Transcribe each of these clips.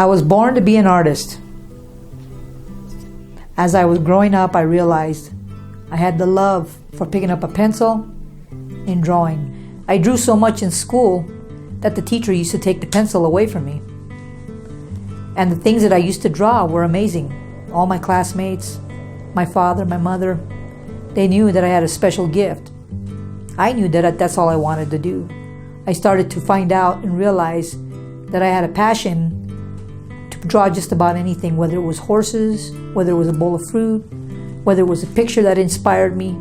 I was born to be an artist. As I was growing up, I realized I had the love for picking up a pencil and drawing. I drew so much in school that the teacher used to take the pencil away from me. And the things that I used to draw were amazing. All my classmates, my father, my mother, they knew that I had a special gift. I knew that that's all I wanted to do. I started to find out and realize that I had a passion to draw just about anything, whether it was horses, whether it was a bowl of fruit, whether it was a picture that inspired me.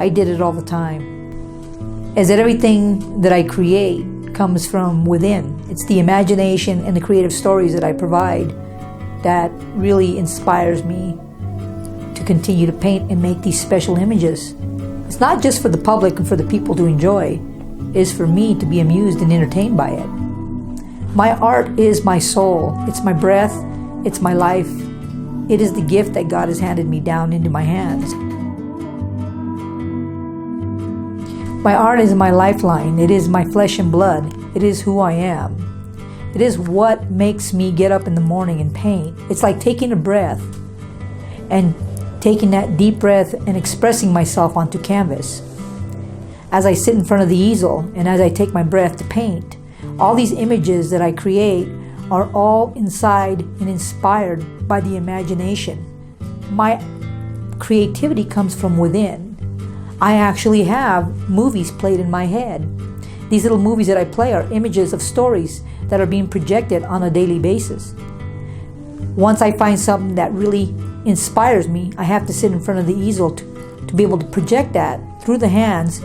I did it all the time. As that everything that I create comes from within. It's the imagination and the creative stories that I provide that really inspires me to continue to paint and make these special images. It's not just for the public and for the people to enjoy. It's for me to be amused and entertained by it. My art is my soul. It's my breath. It's my life. It is the gift that God has handed me down into my hands. My art is my lifeline. It is my flesh and blood. It is who I am. It is what makes me get up in the morning and paint. It's like taking a breath and taking that deep breath and expressing myself onto canvas. As I sit in front of the easel and as I take my breath to paint, all these images that I create are all inside and inspired by the imagination. My creativity comes from within. I actually have movies played in my head. These little movies that I play are images of stories that are being projected on a daily basis. Once I find something that really inspires me, I have to sit in front of the easel to be able to project that through the hands,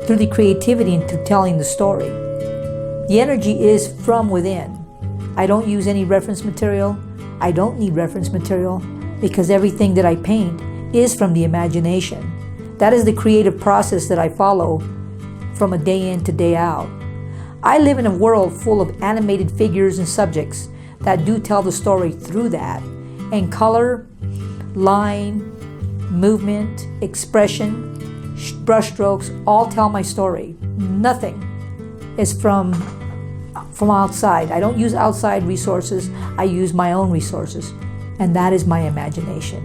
through the creativity into telling the story. The energy is from within. I don't use any reference material. I don't need reference material because everything that I paint is from the imagination. That is the creative process that I follow from a day in to day out. I live in a world full of animated figures and subjects that do tell the story through that. And color, line, movement, expression, brushstrokes all tell my story. Nothing is from outside. I don't use outside resources. I use my own resources. And that is my imagination.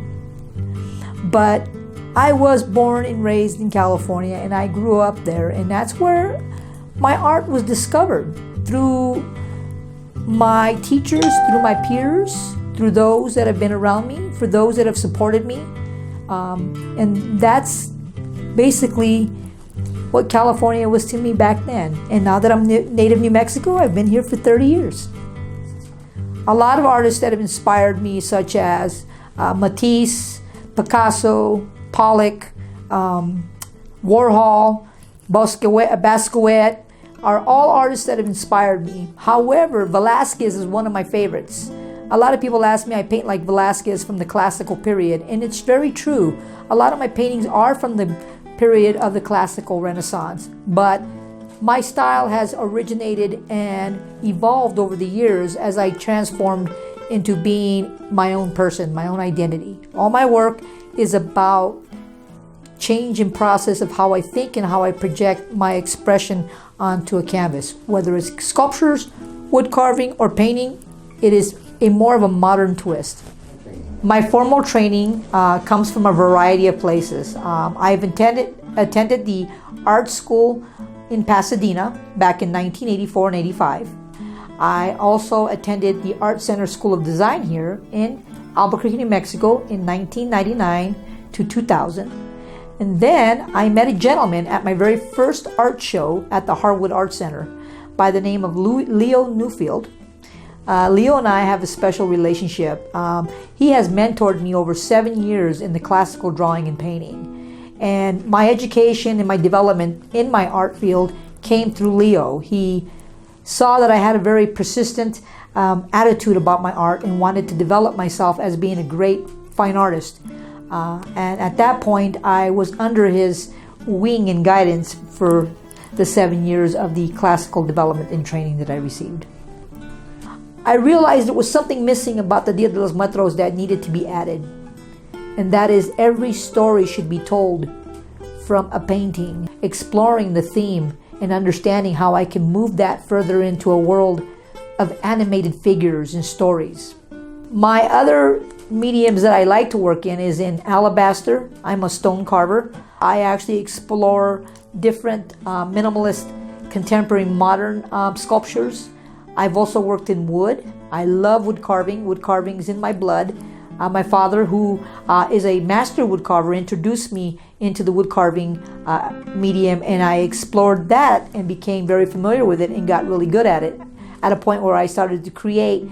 But I was born and raised in California and I grew up there, and that's where my art was discovered through my teachers, through my peers, through those that have been around me, for those that have supported me. And that's basically what California was to me back then. And now that I'm native New Mexico, I've been here for 30 years. A lot of artists that have inspired me, such as Matisse, Picasso, Pollock, Warhol, Basquiat, are all artists that have inspired me. However, Velázquez is one of my favorites. A lot of people ask me I paint like Velázquez from the classical period, and it's very true. A lot of my paintings are from the period of the classical Renaissance, but my style has originated and evolved over the years as I transformed into being my own person, my own identity. All my work is about change in process of how I think and how I project my expression onto a canvas. Whether it's sculptures, wood carving, or painting, it is more of a modern twist. My formal training comes from a variety of places. I've attended the art school in Pasadena back in 1984 and 85. I also attended the Art Center School of Design here in Albuquerque, New Mexico in 1999 to 2000. And then I met a gentleman at my very first art show at the Harwood Art Center by the name of Leo Newfield. Leo and I have a special relationship. He has mentored me over 7 years in the classical drawing and painting. And my education and my development in my art field came through Leo. He saw that I had a very persistent attitude about my art and wanted to develop myself as being a great fine artist. And at that point, I was under his wing and guidance for the 7 years of the classical development and training that I received. I realized there was something missing about the Dia de los Muertos that needed to be added. And that is, every story should be told from a painting, exploring the theme and understanding how I can move that further into a world of animated figures and stories. My other mediums that I like to work in is in alabaster. I'm a stone carver. I actually explore different minimalist, contemporary, modern sculptures. I've also worked in wood. I love wood carving. Wood carving is in my blood. My father, who is a master wood carver, introduced me into the wood carving medium, and I explored that and became very familiar with it and got really good at it, at a point where I started to create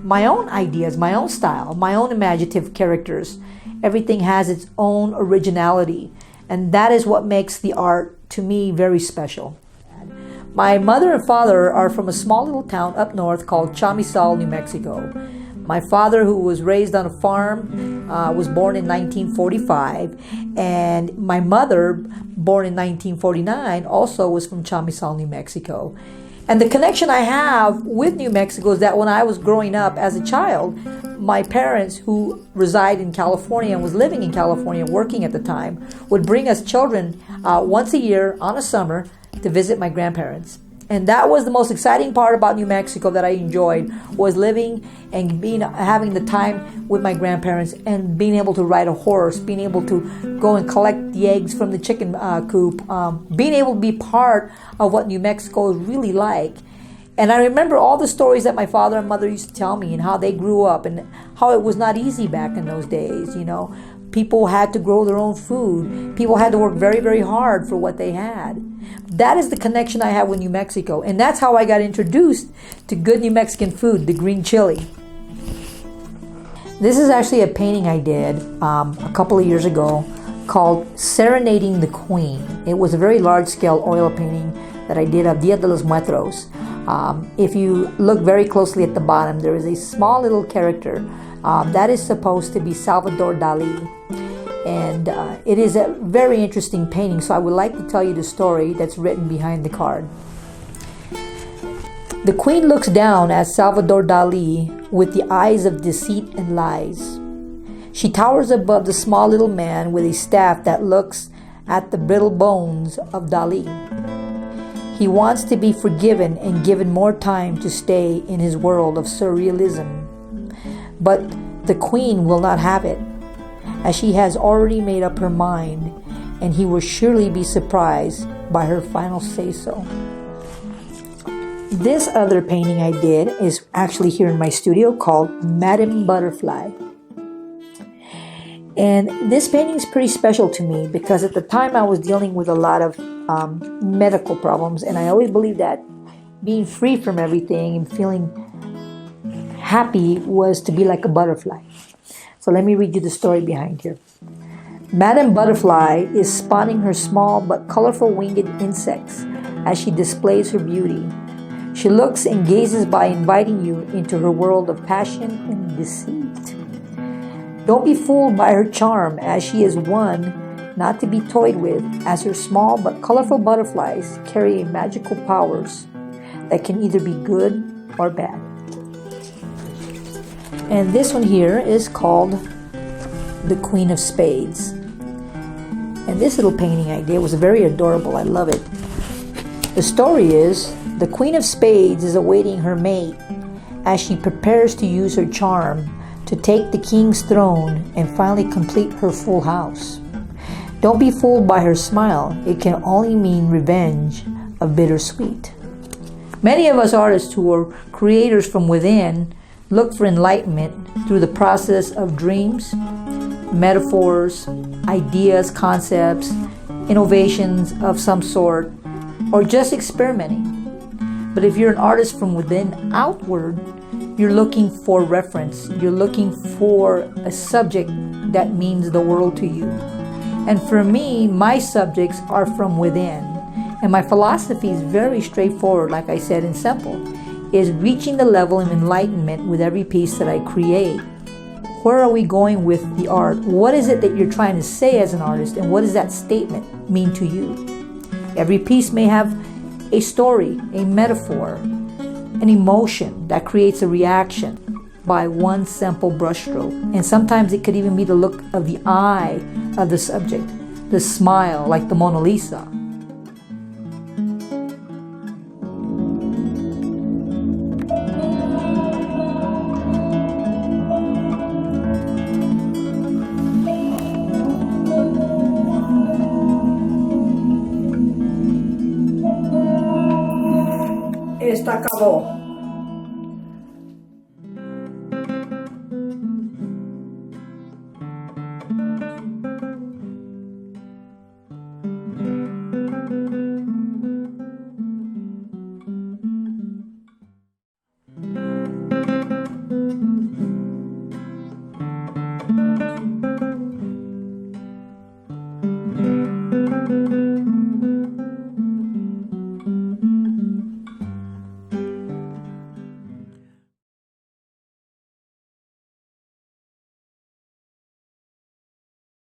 my own ideas, my own style, my own imaginative characters. Everything has its own originality, and that is what makes the art, to me, very special. My mother and father are from a small little town up north called Chamizal, New Mexico. My father, who was raised on a farm, was born in 1945, and my mother, born in 1949, also was from Chamizal, New Mexico. And the connection I have with New Mexico is that when I was growing up as a child, my parents, who reside in California and was living in California, working at the time, would bring us children once a year on a summer to visit my grandparents. And that was the most exciting part about New Mexico that I enjoyed, was living and having the time with my grandparents and being able to ride a horse, being able to go and collect the eggs from the chicken coop, being able to be part of what New Mexico is really like. And I remember all the stories that my father and mother used to tell me, and how they grew up and how it was not easy back in those days. You know, people had to grow their own food. People had to work very, very hard for what they had. That is the connection I have with New Mexico. And that's how I got introduced to good New Mexican food, the green chili. This is actually a painting I did a couple of years ago called Serenading the Queen. It was a very large-scale oil painting that I did of Dia de los Muertos. If you look very closely at the bottom, there is a small little character that is supposed to be Salvador Dali. And it is a very interesting painting, so I would like to tell you the story that's written behind the card. The queen looks down at Salvador Dali with the eyes of deceit and lies. She towers above the small little man with a staff that looks at the brittle bones of Dali. He wants to be forgiven and given more time to stay in his world of surrealism. But the queen will not have it, as she has already made up her mind, and he will surely be surprised by her final say-so. This other painting I did is actually here in my studio, called Madame Butterfly. And this painting is pretty special to me because at the time I was dealing with a lot of medical problems, and I always believed that being free from everything and feeling happy was to be like a butterfly. So let me read you the story behind here. Madame Butterfly is spawning her small but colorful winged insects as she displays her beauty. She looks and gazes by, inviting you into her world of passion and deceit. Don't be fooled by her charm, as she is one not to be toyed with, as her small but colorful butterflies carry magical powers that can either be good or bad. And this one here is called the Queen of Spades. And this little painting I did was very adorable. I love it. The story is, the Queen of Spades is awaiting her mate as she prepares to use her charm to take the king's throne and finally complete her full house. Don't be fooled by her smile. It can only mean revenge of bittersweet. Many of us artists who are creators from within look for enlightenment through the process of dreams, metaphors, ideas, concepts, innovations of some sort, or just experimenting. But if you're an artist from within outward, you're looking for reference. You're looking for a subject that means the world to you. And for me, my subjects are from within. And my philosophy is very straightforward, like I said, and simple. Is reaching the level of enlightenment with every piece that I create. Where are we going with the art? What is it that you're trying to say as an artist, and what does that statement mean to you? Every piece may have a story, a metaphor, an emotion that creates a reaction by one simple brushstroke. And sometimes it could even be the look of the eye of the subject, the smile, like the Mona Lisa. fiesta acabó.